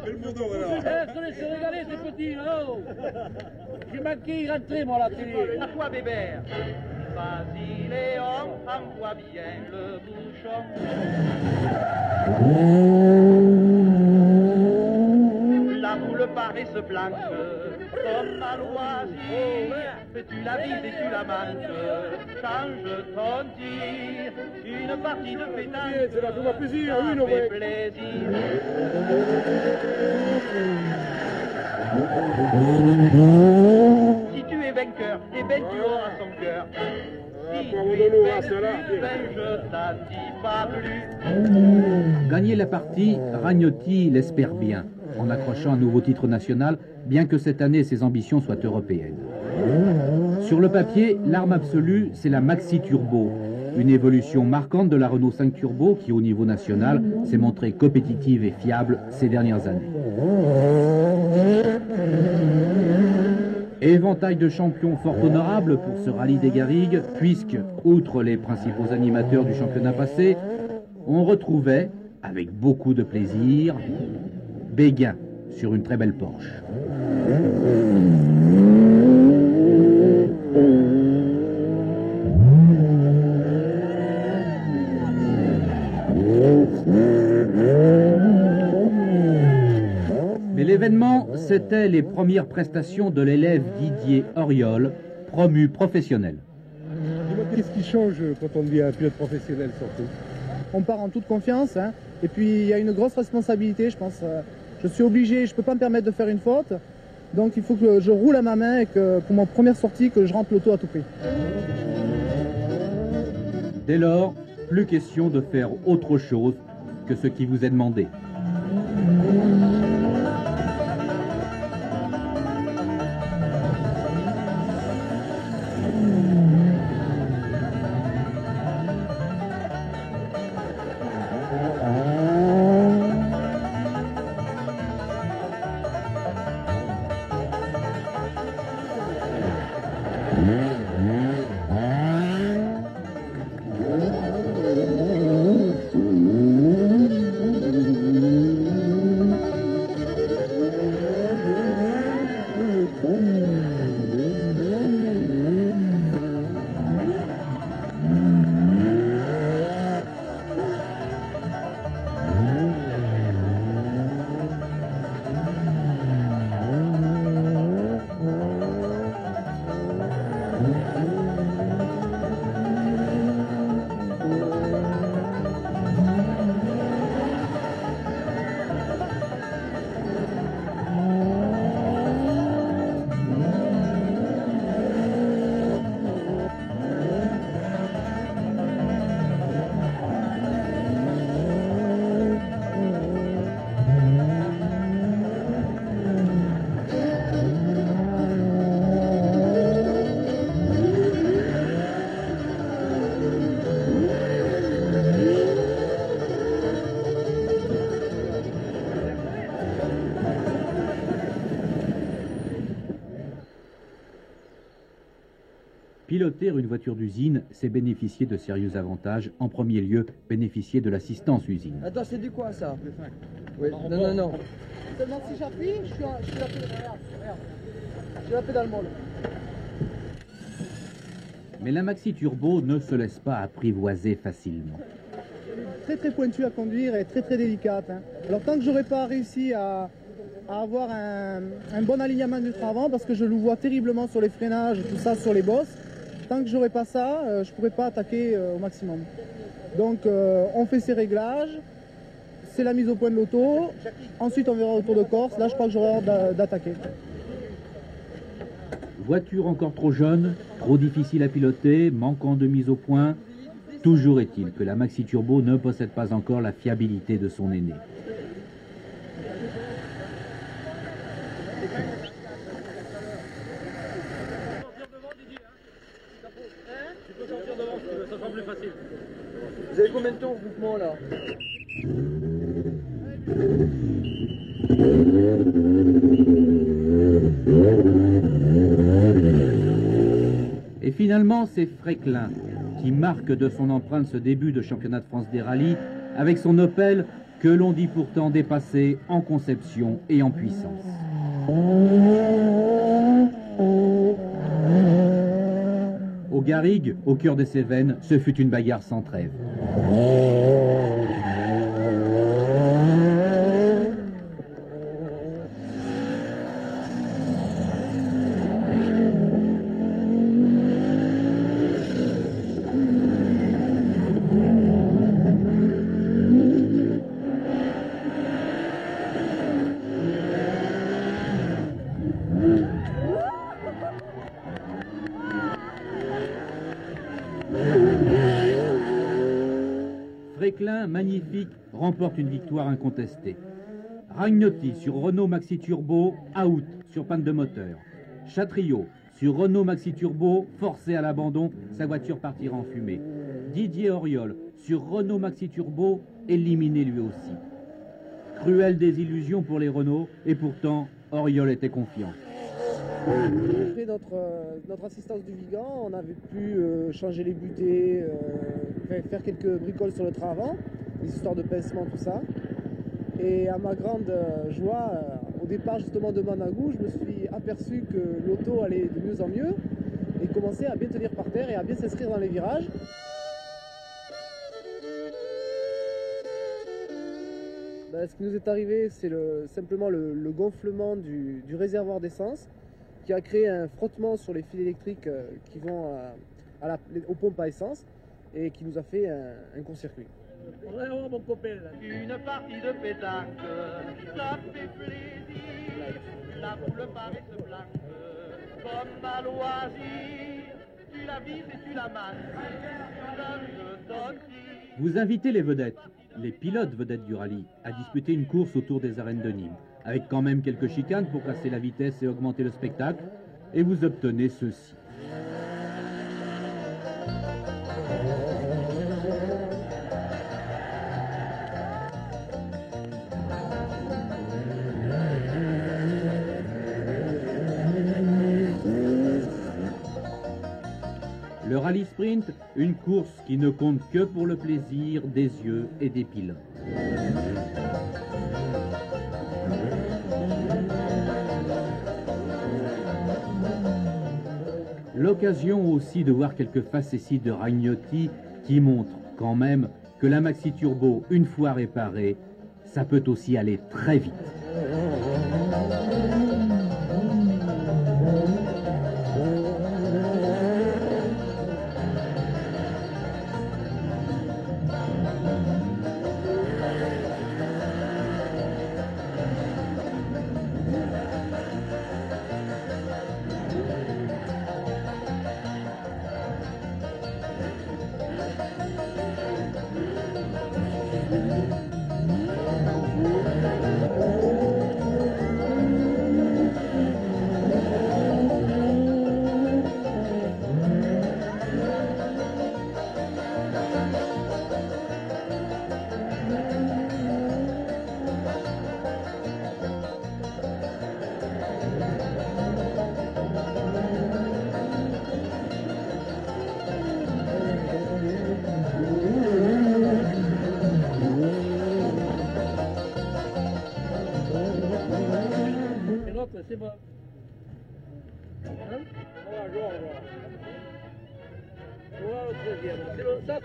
Quel mondo, voilà. Je te laisse régaler, ces petits, là-haut. J'ai manqué y rentrer, moi, à la télé. À toi, Bébert. Vas-y, Léon, envoie bien le bouchon. La boule paraît se planque, comme à loisir. Tu la vises et tu la manques, change ton tir. Une partie de pétanque, c'est la plus plaisir, ça oui, non, fait ouais. plaisir. Si tu es vainqueur, eh ben tu auras son cœur. Si tu es vaincu, ben je t'en dis pas plus. Gagner la partie, Ragnotti l'espère bien, en accrochant un nouveau titre national, bien que cette année ses ambitions soient européennes. Sur le papier, l'arme absolue, c'est la Maxi Turbo, une évolution marquante de la Renault 5 Turbo qui, au niveau national, s'est montrée compétitive et fiable ces dernières années. Éventail de champions fort honorable pour ce rallye des Garrigues, puisque, outre les principaux animateurs du championnat passé, on retrouvait, avec beaucoup de plaisir, Béguin sur une très belle Porsche. Mais l'événement, c'était les premières prestations de l'élève Didier Auriol, promu professionnel. Dis-moi, qu'est-ce qui change quand on devient pilote professionnel, surtout? On part en toute confiance, hein, et puis il y a une grosse responsabilité, je pense. Je suis obligé, je ne peux pas me permettre de faire une faute, donc il faut que je roule à ma main et que pour ma première sortie, que je rentre l'auto à tout prix. Dès lors, plus question de faire autre chose que ce qui vous est demandé. Piloter une voiture d'usine, c'est bénéficier de sérieux avantages. En premier lieu, bénéficier de l'assistance usine. Attends, c'est du quoi ça? Oui. Non. Seulement si j'appuie, je suis la pédale, regarde. Je suis la pédale molle. Mais la Maxi Turbo ne se laisse pas apprivoiser facilement. Très très pointue à conduire et très très délicate, hein. Alors tant que j'aurais pas réussi à avoir un bon alignement du train avant, parce que je le vois terriblement sur les freinages, tout ça sur les bosses, tant que j'aurais pas ça, je pourrais pas attaquer au maximum. Donc on fait ces réglages, c'est la mise au point de l'auto, ensuite on verra au tour de Corse, là je crois que j'aurai hâte d'attaquer. Voiture encore trop jeune, trop difficile à piloter, manquant de mise au point. Toujours est-il que la Maxi Turbo ne possède pas encore la fiabilité de son aîné. Vous avez combien de temps au groupement là? Et finalement, c'est Fréquelin qui marque de son empreinte ce début de championnat de France des rallyes avec son Opel que l'on dit pourtant dépassé en conception et en puissance. Au Garrigue, au cœur des Cévennes, ce fut une bagarre sans trêve. Fréclin, magnifique, remporte une victoire incontestée. Ragnotti sur Renault Maxi Turbo, out sur panne de moteur. Chatriot sur Renault Maxi Turbo, forcé à l'abandon, sa voiture partira en fumée. Didier Auriol sur Renault Maxi Turbo, éliminé lui aussi. Cruelle désillusion pour les Renault, et pourtant, Auriol était confiant. Après notre assistance du Vigan, on avait pu changer les butées, faire quelques bricoles sur le train avant, des histoires de pincement, tout ça. Et à ma grande joie, au départ justement de Managou, je me suis aperçu que l'auto allait de mieux en mieux et commençait à bien tenir par terre et à bien s'inscrire dans les virages. Ben, ce qui nous est arrivé, c'est simplement le gonflement du réservoir d'essence qui a créé un frottement sur les fils électriques qui vont aux pompes à essence et qui nous a fait un court-circuit. Mon copain, là. Une partie de pétanque, ça fait plaisir. La boule paraît se blanche, comme à loisir. Tu la vises et tu la manges, ça je t'en dis. Vous invitez les vedettes, les pilotes vedettes du rallye, à disputer une course autour des arènes de Nîmes, avec quand même quelques chicanes pour casser la vitesse et augmenter le spectacle, et vous obtenez ceci. Le rallye sprint, une course qui ne compte que pour le plaisir des yeux et des pilotes. L'occasion aussi de voir quelques facéties de Ragnotti qui montrent quand même que la Maxi Turbo, une fois réparée, ça peut aussi aller très vite. C'est bon. Hein? Voilà, le 13e. C'est bon, ça.